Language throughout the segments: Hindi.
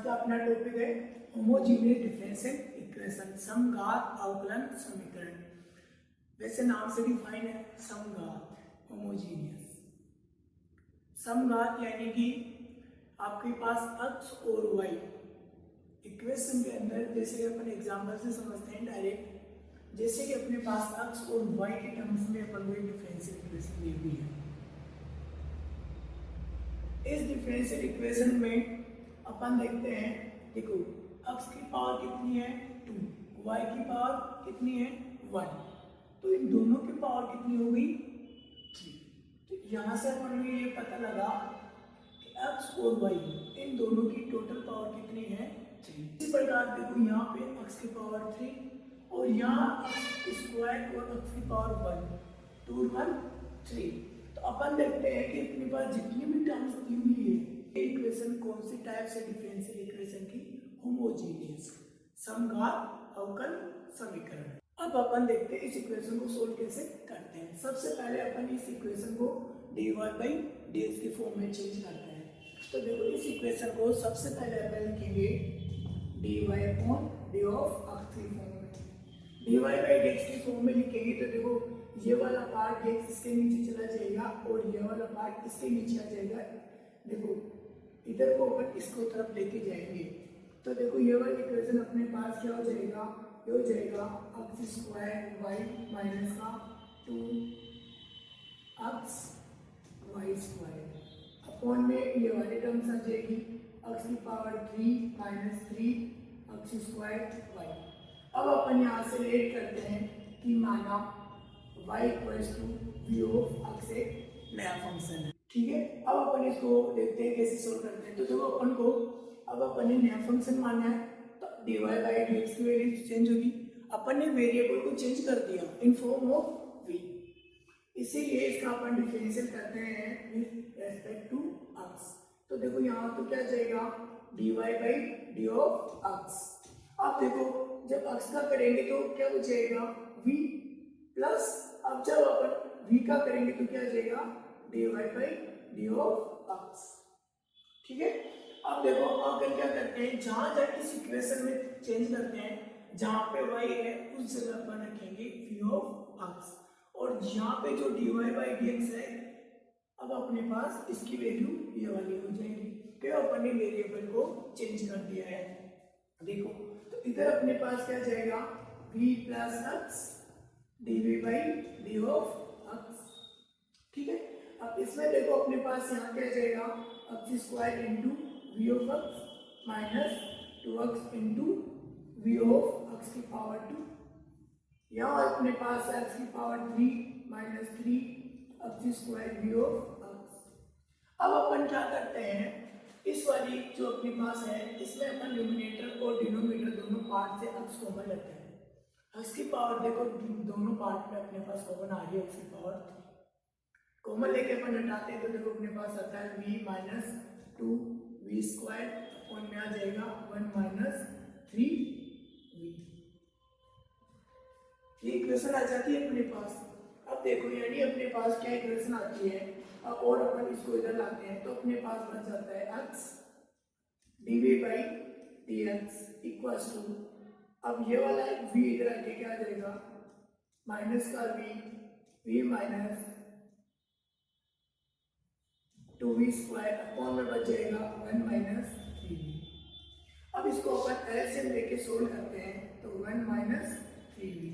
आज का अपना टॉपिक है होमोजीनियस डिफरेंशियल इक्वेशन, समघात अवकलन समीकरण। वैसे नाम से डिफाइन है समघात, होमोजीनियस। समघात यानी कि आपके पास x और y इक्वेशन के अंदर, जैसे कि अपन एग्जांपल से समझते हैं डायरेक्ट, जैसे कि अपने पास x और y के टर्म्स में अपन को एक डिफरेंशियल इक्वेशन दी हुई है। इस डिफरेंशियल इक्वेशन में अपन देखते हैं, देखो x की पावर कितनी है 2, y की पावर कितनी है 1, तो इन दोनों की पावर कितनी हो गई 3। तो यहाँ से अपन को ये पता लगा कि x और y इन दोनों की टोटल पावर कितनी है 3। इसी प्रकार देखो यहाँ पे x की पावर 3 और यहाँ x स्क्वायर और x की पावर 1, 2 1 3। तो अपन देखते हैं कि अपने पास जितनी भी टर्म्स दी हुई है, इक्वेशन कौन सी टाइप से डिफरेंशियल इक्वेशन की, होमोजीनियस, समघात अवकल समीकरण। अब अपन देखते हैं इस इक्वेशन को सोल्व कैसे करते हैं। सबसे पहले अपन इस इक्वेशन को dy बाई dx के फॉर्म में चेंज करते हैं। तो देखो इस इक्वेशन को सबसे पहले अपन लिखेंगे dy upon dy of x की फॉर्म में। dy बाई dx की फॉर्म में लिखेंगे तो देखो ये वाला पार्ट dx इसके नीचे चला जाएगा और ये वाला पार्ट इसके नीचे आ जाएगा। देखो इधर को अपन इसको तरफ लेके जाएंगे तो देखो ये वाली इक्वेशन अपने पास क्या हो जाएगा, ये हो जाएगा x स्क्वायर y माइनस का 2x y स्क्वायर अपॉन में ये वाली टर्म्स आ जाएगी x की power 3 minus 3x square y। अब अपन यहाँ से लेट करते हैं कि माना y equals to v of x एक नया फंक्शन है, ठीक है। अब अपन इसको देखते हैं कैसे सोल्व करते हैं। तो देखो अपन को अब अपन ने नया फंक्शन माना है तो dy बाई dx की वैल्यू चेंज होगी। अपन ने वेरिएबल को चेंज कर दिया इन फॉर्म ऑफ v, इसीलिए इसका अपन डिफरेंशियल करते हैं विद रेस्पेक्ट टू x। तो देखो यहाँ तो क्या जाएगा dy by d of x। अब देखो जब x का करेंगे तो क्या हो जाएगा v प्लस, अब जब अपन v का करेंगे तो क्या जाएगा dy by d of x, ठीक है। अब देखो अगर क्या करते हैं, जहां जहां इस इक्वेशन में चेंज करते हैं, जहां पे y है उस जगह पर रखेंगे v ऑफ x, और यहाँ पे जो dy बाई dx है अब अपने पास इसकी वैल्यू ये वाली हो जाएगी, क्योंकि अपन ने वेरिएबल को चेंज कर दिया है। देखो तो इधर अपने पास क्या जाएगा v plus x dv by d of x, ठीक है। अब इसमें देखो अपने पास यहाँ क्या जाएगा x square into v of x minus 2x into v of x की पावर 2। यहाँ अपने पास x की power 3 minus 3x square v of x। अब अपन क्या करते हैं, इस वाली जो अपने पास है इसमें अपन न्यूमरेटर और डिनोमिनेटर दोनों पार्ट से x कॉमन लेते हैं। x की पावर देखो दोनों पार्ट में अपने पास कॉमन आ रही है, x की पावर 3 कॉमन लेके अपन हटाते हैं तो देखो अपने पास आता है v minus 2v square upon में आ जाएगा 1 माइनस 3v। ये इक्वेशन आ जाती है अपने पास। अब देखो यानी अपने पास क्या इक्वेशन आती है, अब और अपन इसको इधर लाते हैं तो अपने पास बन जाता है x dv by dx equals to, अब ये वाला v इधर आके क्या आ जाएगा माइनस का v minus 2v square upon में बच जाएगा 1 माइनस 3v। अब इसको अपन एलसीएम लेके सोल्व करते हैं तो 1 माइनस 3v।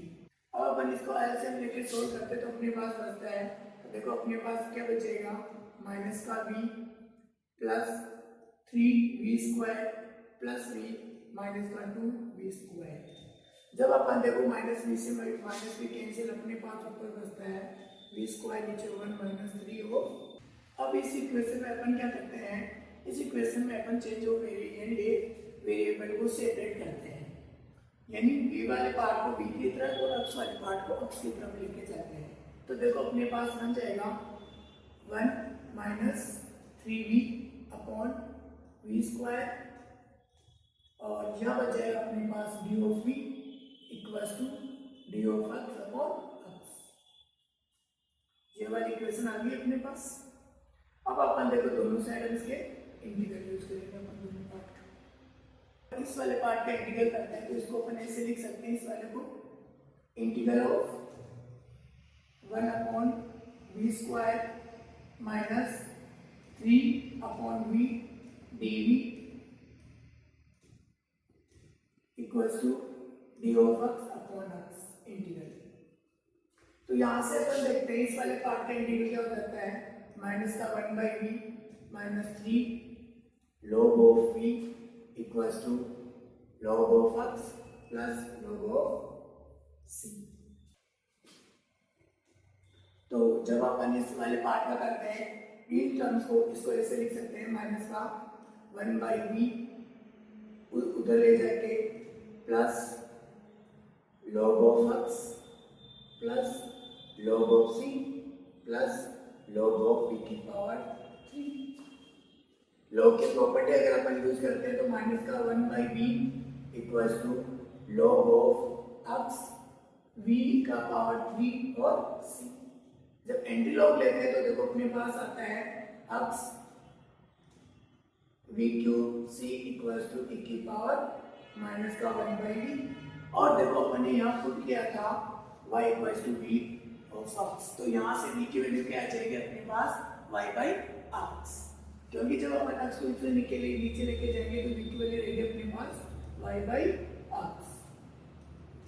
अब अपन इसको एलसीएम लेके सोल्व करते हैं तो अपने पास बचता है, तो देखो अपने पास क्या बचेगा माइनस का v plus 3v square plus v minus का 2v स्क्वायर। जब अपन देखो माइनस v से माइनस v कैंसिल, अपने पास ऊपर बचता है v स्क्वायर नीचे 1 माइनस 3 हो। अब इस इक्वेशन में अपन क्या करते हैं, इस इक्वेशन में अपन चेंज ऑफ वेरिएबल को सेपरेट करते हैं, यानी v वाले पार्ट को v की तरफ और x वाले पार्ट को x की तरफ लेके जाते हैं। तो देखो अपने पास बन जाएगा 1 minus 3v upon v square, और यह बच जाएगा अपने पास d of v equals to d of x upon x। ये वाली इक्वेशन आ गई अपने पास। अब अपन देखो दोनों साइड इसके इंटीग्रल यूज करेंगे अपन दोनों पार्ट का। वाले पार्ट का इंटीग्रल करते हैं तो इसको अपन ऐसे लिख सकते हैं, इस वाले को integral of 1/v² minus 3/v dv equals to d of x upon x integral. तो यहाँ से अपन देखते हैं इस वाले पार्ट का इंटीग्रल क्या हो जाता है, माइनस का 1/v minus 3 log of v equals to log of x plus log of c। तो जब अपन इस वाले पार्ट का करते हैं इन टर्म्स को, इसको ऐसे लिख सकते हैं, माइनस का 1/v उधर ले जाके plus log of x plus log of c plus log of v की पावर 3। log की प्रॉपर्टी अगर अपन यूज करते हैं तो माइनस का 1/v equals to log of x v का पावर 3 और c। जब एंटी लॉग लेते हैं तो देखो अपने पास आता है x v cube c equals to e की पावर माइनस का 1/v, और देखो अपन ने यहाँ पुट किया था y equals to v of x, तो यहाँ से v की वैल्यू क्या आ जाएगी अपने पास y/x, क्योंकि जब अपन x को नीचे लेके जाएंगे तो v की वैल्यू रहेगी अपने पास y/x,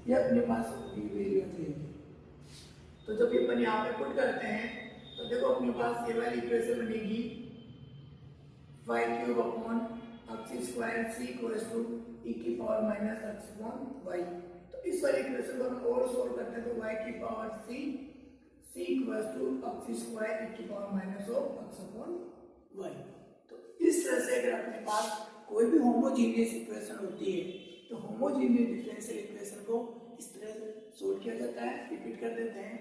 ये अपने पास v वैल्यू रहेगी। तो जब ये अपन यहाँ पे पुट करते हैं तो देखो अपने पास ये वाली इक्वेशन बनेगी y³ upon x² c equals to e की power minus x upon y। तो इस वाली इक्वेशन को हम और सोल्व करते हैं तो y की power c equals to x² e की power minus of x upon y। तो इस तरह से अगर अपने पास कोई भी होमोजीनियस इक्वेशन होती है तो होमोजीनियस डिफरेंशियल इक्वेशन को इस तरह से सोल्व किया जाता है। रिपीट कर देते हैं,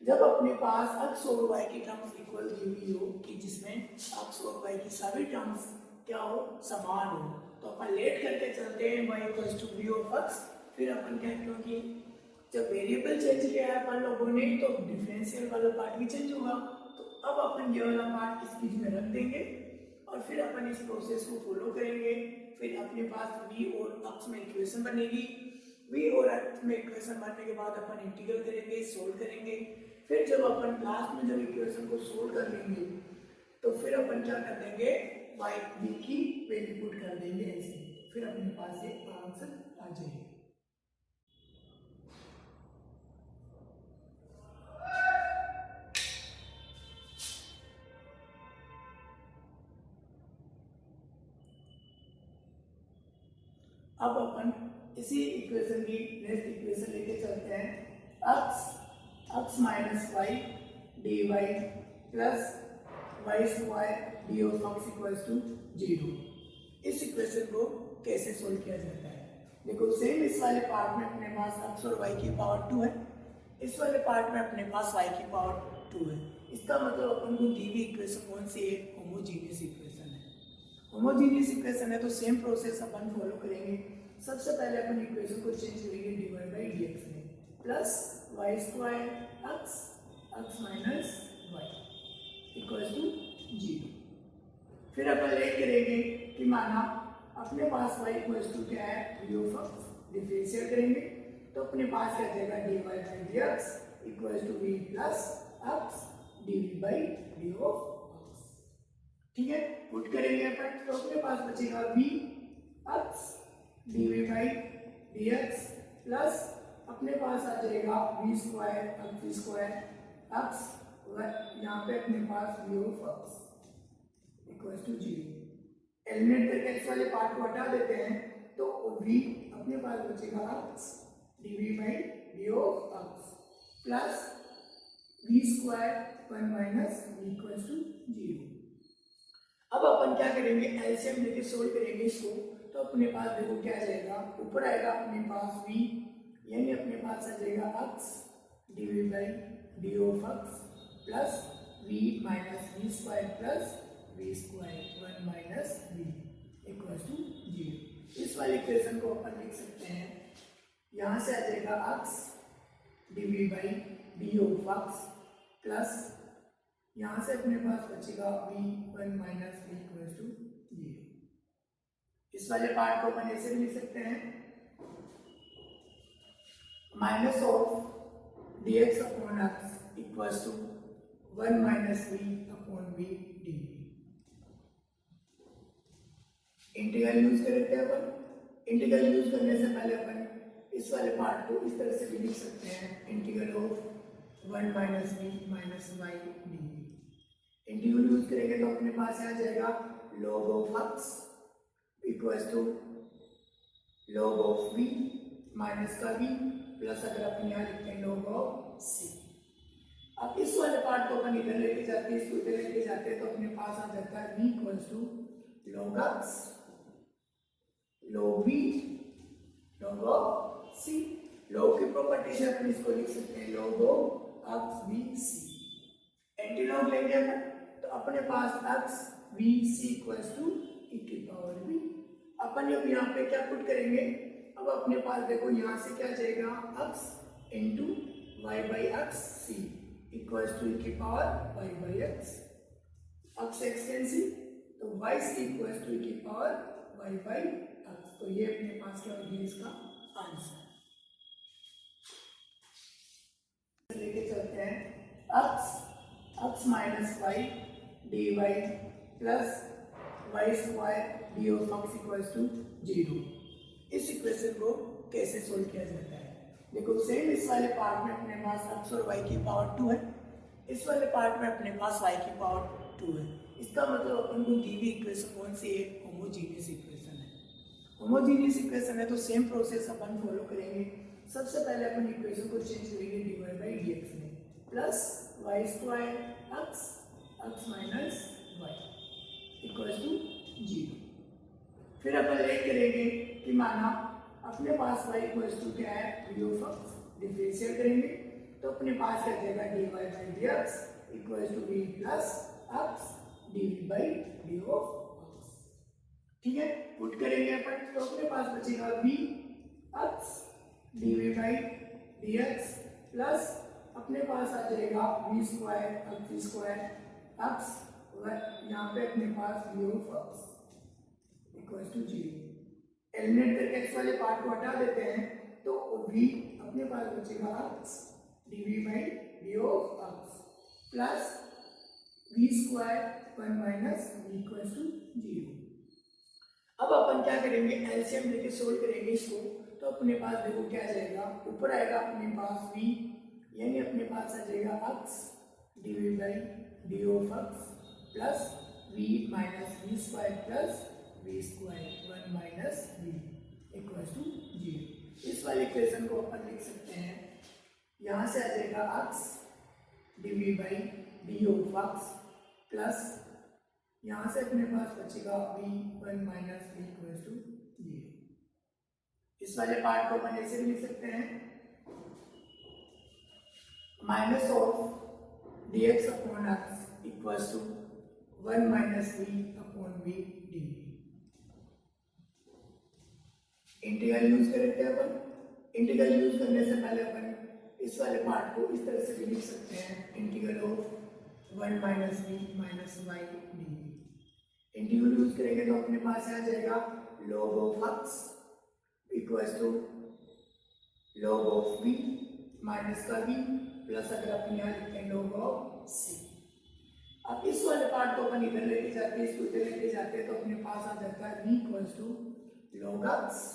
जब अपने पास x और y की टर्म्स इक्वल दी हुई हो कि जिसमें x और y की सभी टर्म्स क्या हो, समान हो, तो अपन लेट करके चलते हैं y equals to v of x। फिर अपन क्या, क्योंकि जब वेरिएबल चेंज किया है अपन लोगों ने तो डिफरेंशियल वाला पार्ट भी चेंज होगा, तो अब अपन ये वाला पार्ट इस बीच में रख देंगे और फिर अपन इस प्रोसेस को फॉलो करेंगे। फिर अपने पास v और x में इक्वेशन बनेगी, v और x में इक्वेशन बनने के बाद अपन इंटीग्रल करेंगे, सोल्व करेंगे। फिर जब अपन लास्ट में जब इक्वेशन को सोल्व कर लेंगे तो फिर अपन क्या कर देंगे, y v की वैल्यू पुट कर देंगे ऐसे, फिर अपने पास एक आंसर आ जाएगा। अब अपन इसी इक्वेशन की नेक्स्ट इक्वेशन लेके चलते हैं, x minus y d y plus y² d of x equals to 0। इस इक्वेशन को कैसे सोल्व किया जाता है, देखो सेम इस वाले पार्ट में अपने पास x और y की पावर 2 है, इस वाले पार्ट में अपने पास y की पावर 2 है। इसका मतलब अपन को दी हुई इक्वेशन कौन सी है, होमोजीनियस इक्वेशन है। होमोजीनियस इक्वेशन है तो सेम प्रोसेस अपन फॉलो करेंगे। सबसे पहले अपन इक्वेशन को चेंज करेंगे dy/dx में, plus y² x minus y equals to 0। फिर अपन लेट करेंगे कि माना अपने पास y इक्वल्स टू क्या है, v ऑफ x, डिफरेंशिएट करेंगे तो अपने पास क्या जाएगा dy/dx equals to v plus x dv/d of x। ठीक है, पुट करेंगे अपन तो अपने पास बचेगा v x dv/dx प्लस अपने पास आ जाएगा v² x² यहाँ पे अपने पास v of x equals to 0। Eliminate करके x वाले पार्ट को हटा देते हैं तो v अपने पास बचेगा x dv/d of x plus v² 1 minus v equals to 0। अब अपन क्या करेंगे, एलसीएम लेके सोल्व करेंगे इसको, तो अपने पास देखो क्या आ जाएगा, ऊपर आएगा अपने पास v यानी अपने पास आ जाएगा x dv/d of x plus v minus v² plus v² 1 minus v equals to 0। इस वाली इक्वेशन को अपन लिख सकते हैं, यहाँ से आ जाएगा x dv/d of x plus यहाँ से अपने पास बचेगा v 1 minus v equals to 0। इस वाले पार्ट को अपन ऐसे भी लिख सकते हैं, minus of d x upon x equals to 1 minus v upon v d. Integral use करते हैं अपन। इंटीग्रल यूज करने से पहले अपन इस वाले पार्ट को इस तरह से भी लिख सकते हैं, integral of 1 minus v minus y d. Integral use करेंगे तो अपने पास आ जाएगा log of x equals to log of v minus का v प्लस अगर अपन यहाँ लिखते हैं log ऑफ c। अब इस वाले पार्ट को अपन इधर लेके जाते हैं, इसको इधर लेके जाते हैं तो अपने पास आ जाता है v equals to log x log v log of c। log की प्रॉपर्टी से अपन इसको लिख सकते हैं log of x v c। Antilog लेंगे अपन तो अपने पास x v c equals to e की पावर v। अपन अब यहाँ पे क्या पुट करेंगे, अब अपने पास देखो यहाँ से क्या जाएगा x into y by x c equals to e की power y by x. x x cancel तो y c equals to e की पावर y बाई एक्स। तो ये अपने पास क्या होगी इसका आंसर। लेके चलते हैं x minus y d y plus y square d of x equals to 0। इस इक्वेशन को कैसे सोल्व किया जाता है, देखो सेम इस वाले पार्ट में अपने पास x और y की पावर 2 है, इस वाले पार्ट में अपने पास y की पावर 2 है। इसका मतलब अपन को दी हुई इक्वेशन कौन सी है, होमोजीनियस इक्वेशन है। होमोजीनियस इक्वेशन है तो सेम प्रोसेस अपन फॉलो करेंगे। सबसे पहले अपन इक्वेशन को चेंज करेंगे dy बाई dx में, plus y square x minus y equals to 0। फिर अपन लेट करेंगे कि माना अपने पास y इक्वल्स टू क्या है v ऑफ x, डिफरेंशिएट करेंगे तो अपने पास क्या जाएगा dy by dx equals to v plus x dv by d of x। ठीक है, पुट करेंगे अपन तो अपने पास बचेगा v x dv by dx plus अपने पास आ जाएगा v square x square x, यहाँ पे अपने पास v of x equals to 0। Eliminate करके x वाले पार्ट को हटा देते हैं तो v अपने पास बचेगा x dv by d of x plus v square 1 minus v equals to 0। अब अपन क्या करेंगे, एलसीएम लेके सोल्व करेंगे इसको तो अपने पास देखो क्या जाएगा, ऊपर आएगा अपने पास v यानी अपने पास आ जाएगा x dv by d of x plus v minus v square plus v square 1 minus v equals to 0। इस वाले इक्वेशन को अपन लिख सकते हैं, यहाँ से आ जाएगा x dv by d of x plus यहाँ से अपने पास बचेगा v 1 minus v equals to 0। इस वाले पार्ट को अपन ऐसे भी लिख सकते हैं, minus of d x upon x equals to 1 minus v upon v d. Integral use करते हैं अपन। इंटीग्रल यूज करने से पहले अपन इस वाले पार्ट को इस तरह से भी लिख सकते हैं, integral of 1 minus v minus y d. Integral use करेंगे तो अपने पास आ जाएगा log of x equals to log of v minus का v प्लस अगर अपन यहाँ लिखते हैं log ऑफ c। अब इस वाले पार्ट को अपन इधर लेके जाते हैं, इसको इधर लेके जाते हैं तो अपने पास आ जाता है v equals to log x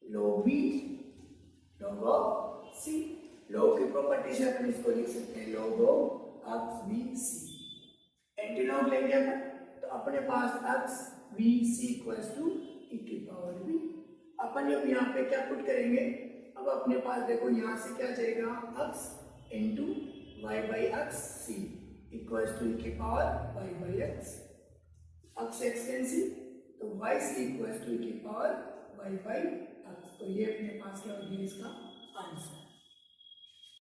log v log of c। log की प्रॉपर्टी से अपन इसको लिख सकते हैं log of x v c। Antilog लेंगे अपन तो अपने पास x v c equals to e की पावर v। अपन अब यहाँ पे क्या पुट करेंगे, अब अपने पास देखो यहाँ से क्या जाएगा x into y by x c equals to e की power y by x। x x cancel तो y c equals to e की पावर y बाई x। तो ये अपने पास क्या होगी इसका आंसर।